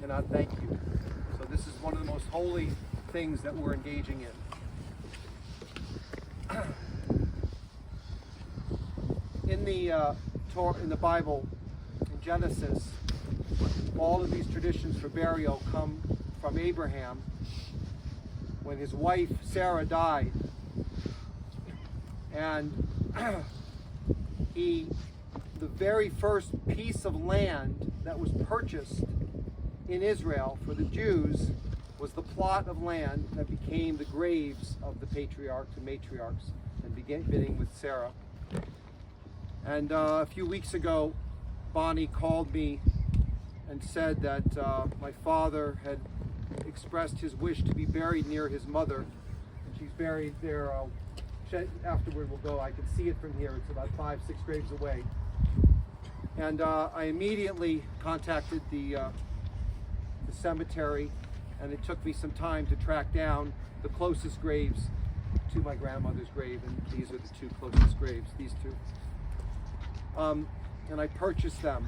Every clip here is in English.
cannot thank you. So this is one of the most holy things that we're engaging in. In the Bible, in Genesis, all of these traditions for burial come from Abraham when his wife Sarah died, and the very first piece of land that was purchased in Israel for the Jews was the plot of land that became the graves of the patriarchs and matriarchs, and beginning with Sarah. And a few weeks ago, Bonnie called me and said that my father had expressed his wish to be buried near his mother, and she's buried there. Afterward we'll go. I can see it from here. It's about 5-6 graves away. And I immediately contacted the cemetery, and it took me some time to track down the closest graves to my grandmother's grave, and these are the two closest graves, these two. And I purchased them.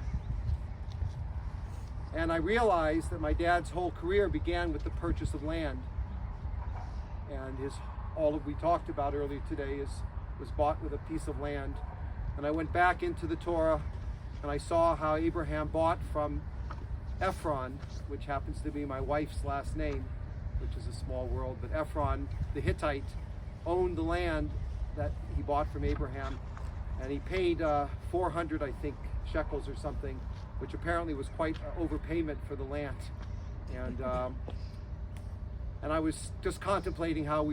And I realized that my dad's whole career began with the purchase of land. And all of we talked about earlier today was bought with a piece of land. And I went back into the Torah, and I saw how Abraham bought from Ephron, which happens to be my wife's last name, which is a small world, but Ephron, the Hittite, owned the land that he bought from Abraham, and he paid 400, I think, shekels or something, which apparently was quite overpayment for the land. And I was just contemplating how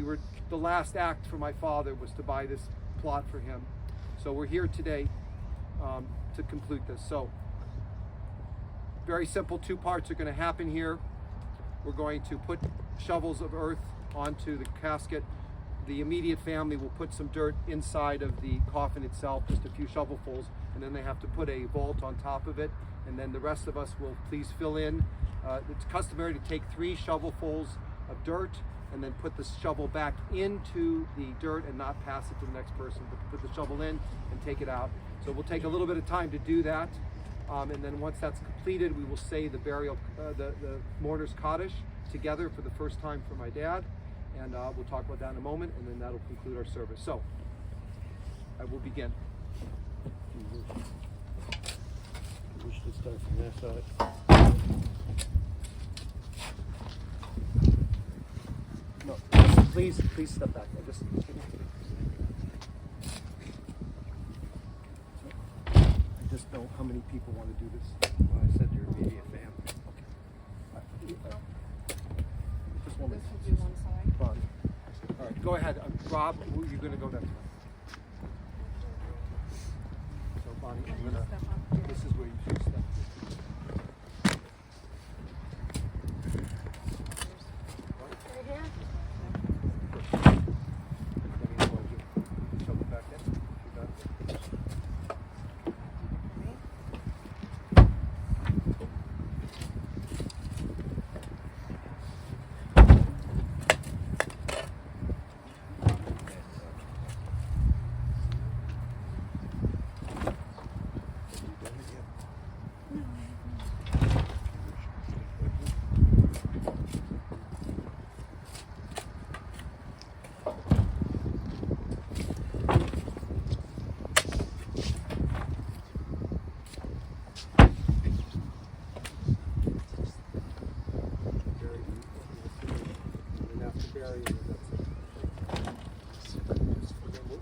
the last act for my father was to buy this plot for him. So we're here today to complete this. So very simple, 2 parts are going to happen here. We're going to put shovels of earth onto the casket. The immediate family will put some dirt inside of the coffin itself, just a few shovelfuls, and then they have to put a vault on top of it, and then the rest of us will please fill in. It's customary to take 3 shovelfuls of dirt and then put the shovel back into the dirt and not pass it to the next person, but to put the shovel in and take it out. So we'll take a little bit of time to do that, and then once that's completed, we will say the mourner's Kaddish together for the first time for my dad, and we'll talk about that in a moment, and then that'll conclude our service. So I will begin. We should start from that side. No, please step back. I just know how many people want to do this. Well, I said your immediate family. Just one minute. This will be one side. Bonnie. All right, go ahead. Rob, you're going to go next. So Bonnie, this is where you should step. Right here? Shovel back in. You got it.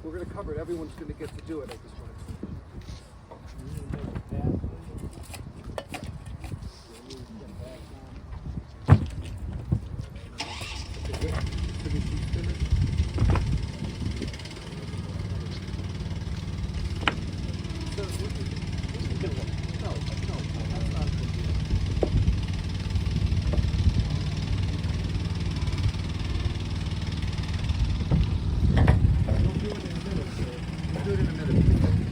We're going to cover it. Everyone's going to get to do it. I just want do it in a minute.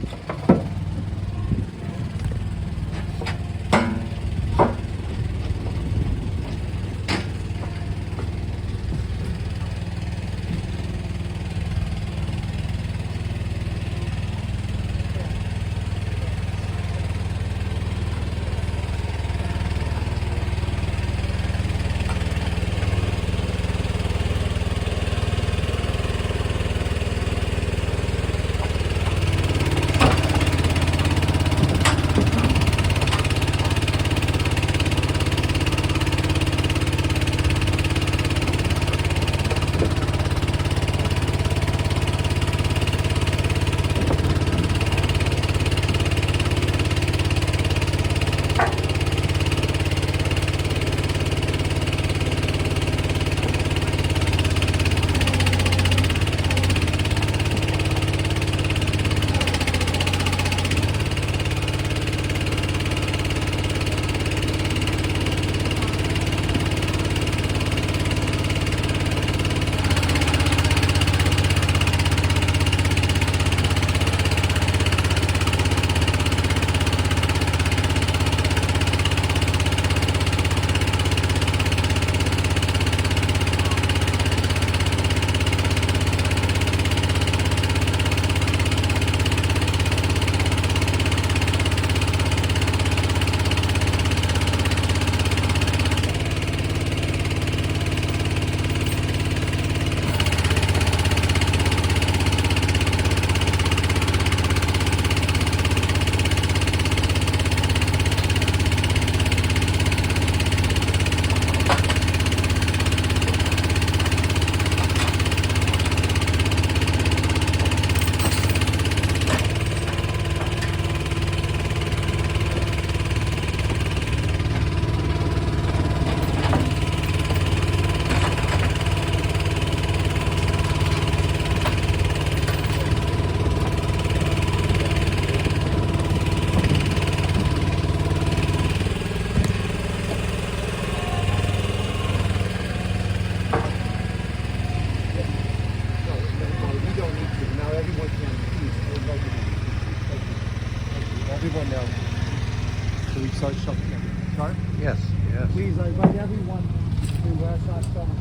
Please, I invite everyone to Westside Summer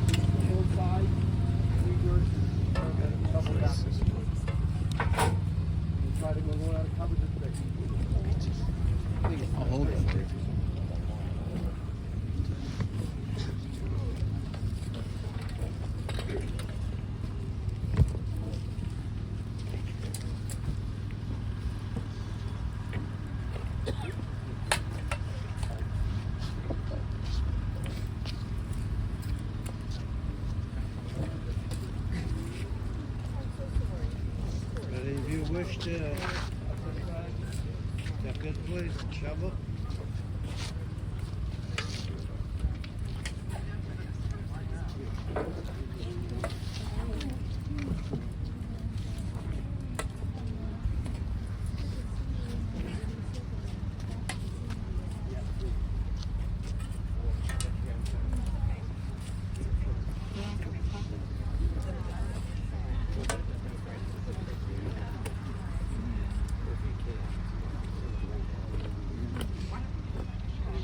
hillside, readers, and double Baptist. We'll try to go out of cover this day. Please. I'll hold it. Any of you wish to step in, please, and shovel?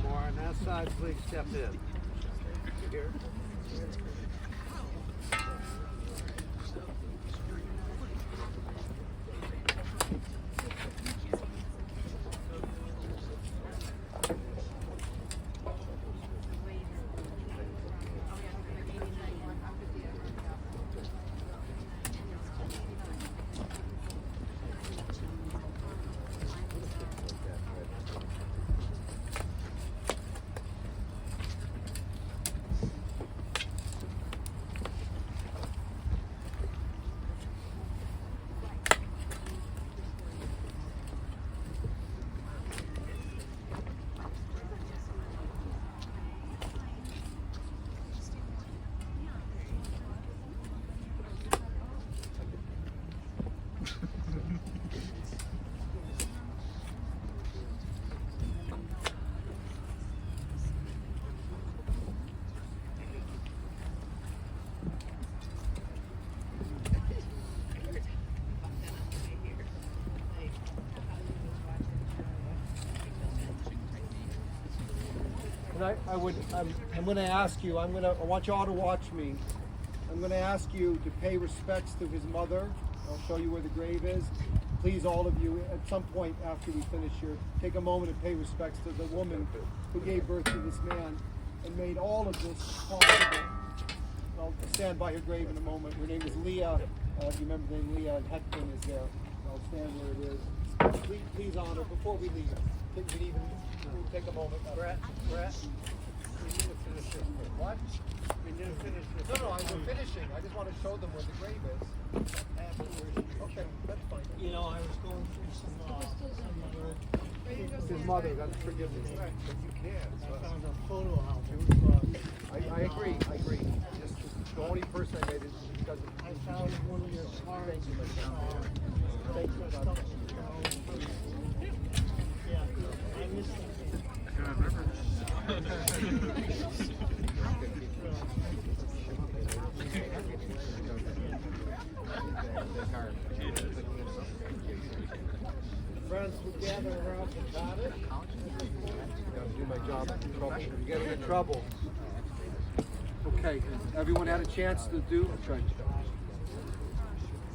More on that side, please step in. Here. And I'm going to ask you, I want you all to watch me. I'm going to ask you to pay respects to his mother. I'll show you where the grave is. Please, all of you, at some point after we finish here, take a moment and pay respects to the woman who gave birth to this man and made all of this possible. I'll stand by her grave in a moment. Her name is Leah. You remember the name Leah, and Hecton is there. I'll stand where it is. Please honor, before we leave, we'll take a moment. Brett, we need to finish this. What? We need to finish this. No, I'm finishing. I just want to show them where the grave is. Afterwards. Okay, that's fine. You know, I was going through some His mother, that's forgiveness. Right, but you can't. I found a photo album. I agree. Just the only person I made is because of I found one of your cards. Yeah, I missed something. Friends would gather around the cottage. Gotta do my job. You get in trouble. Okay, everyone had a chance to do? Okay.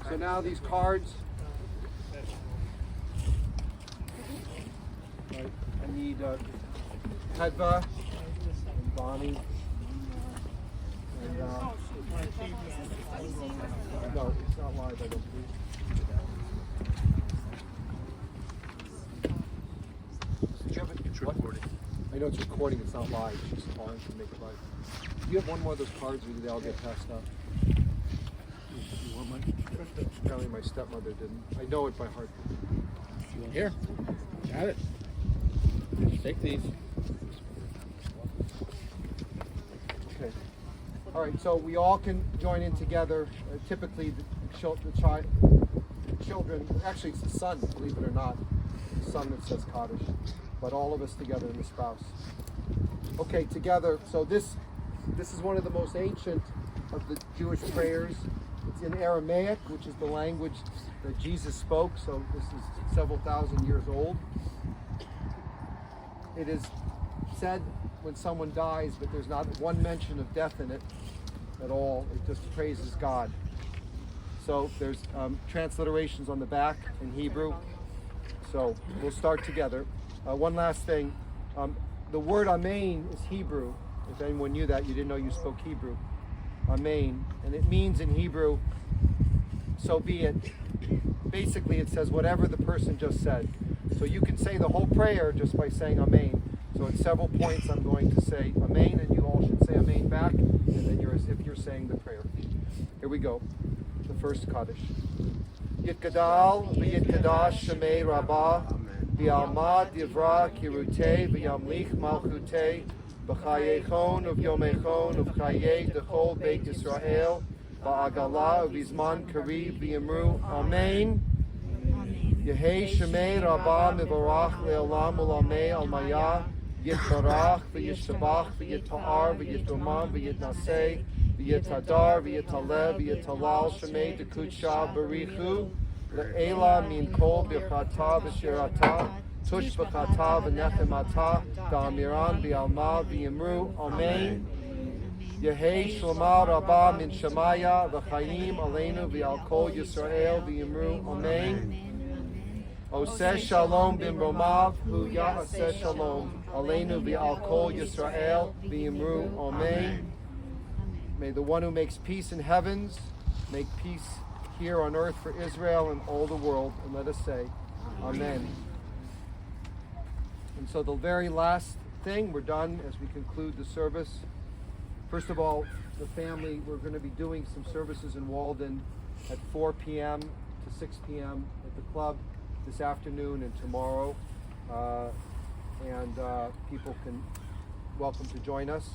So now these cards. Right, I need Hedva and Bonnie. And, no, it's not live, I don't believe. It's recording. I know it's recording, it's not live, it's just on to make it live. Do you have one more of those cards or did they all get passed out? You want mine? Apparently my stepmother didn't. I know it by heart. Here. Got it. Take these. Okay. All right, so we all can join in together. Typically, the children, actually it's the son, believe it or not, the son that says Kaddish, but all of us together and the spouse. Okay, together. So this is one of the most ancient of the Jewish prayers. It's in Aramaic, which is the language that Jesus spoke. So this is several thousand years old. It is said when someone dies, but there's not one mention of death in it at all. It just praises God. So there's transliterations on the back in Hebrew. So we'll start together. One last thing. The word Amen is Hebrew. If anyone knew that, you didn't know you spoke Hebrew. Amen. And it means in Hebrew, so be it. Basically, it says whatever the person just said. So you can say the whole prayer just by saying Amen. So at several points I'm going to say Amen, and you all should say Amen back, and then you're as if you're saying the prayer. Here we go. The first Kaddish. Yitkadal v'yitkadash shemei Rabbah v'yalmad divra kirutei v'yamlich malchutei b'chayechon uv'yomechon uv'chayei dechol beit Yisrael ba'agala uv'izman kariv v'yimru Amen. Yehei shemei Rabbah mivarach le'olam u'lamei al-maya yitbarach v'yishtabach v'yita'ar v'yitumam v'yitnasei v'yitadar v'yitaleh v'yitalal shemei dekutsha barichu le'ela min kol b'chata v'shirata tush b'chata v'nechemata da'amiran v'alma v'yimru Amen. Yehei shlama Rabbah min Shemaya v'chayim aleinu v'al kol Yisrael v'yimru Amen. Oseh shalom b'mromav hu ya'aseh shalom aleinu v'al kol Yisrael v'yimru Amen. May the one who makes peace in heavens make peace here on earth for Israel and all the world. And let us say, Amen. And so the very last thing, we're done as we conclude the service. First of all, the family, we're going to be doing some services in Walden at 4 p.m. to 6 p.m. at the club this afternoon and tomorrow. And people can welcome to join us.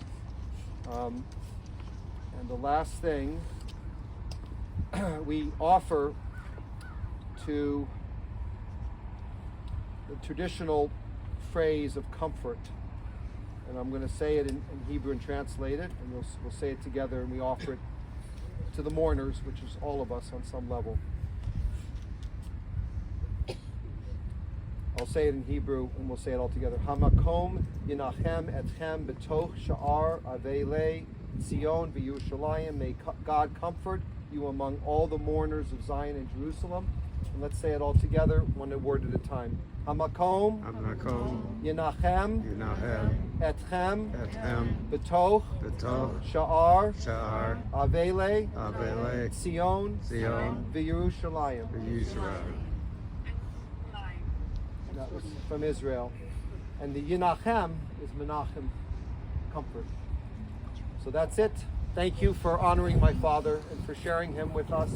And the last thing, we offer to the traditional phrase of comfort. And I'm going to say it in Hebrew and translate it, and we'll say it together, and we offer it to the mourners, which is all of us on some level. I'll say it in Hebrew, and we'll say it all together. Hamakom yinachem etchem betoch sha'ar avelei Zion v'Yerushalayim. May God comfort you among all the mourners of Zion and Jerusalem. And let's say it all together, one word at a time. Hamakom yinachem etchem betoch sha'ar avelei Zion v'Yerushalayim. That was from Israel. And the Yinachem is Menachem, comfort. So that's it. Thank you for honoring my father and for sharing him with us.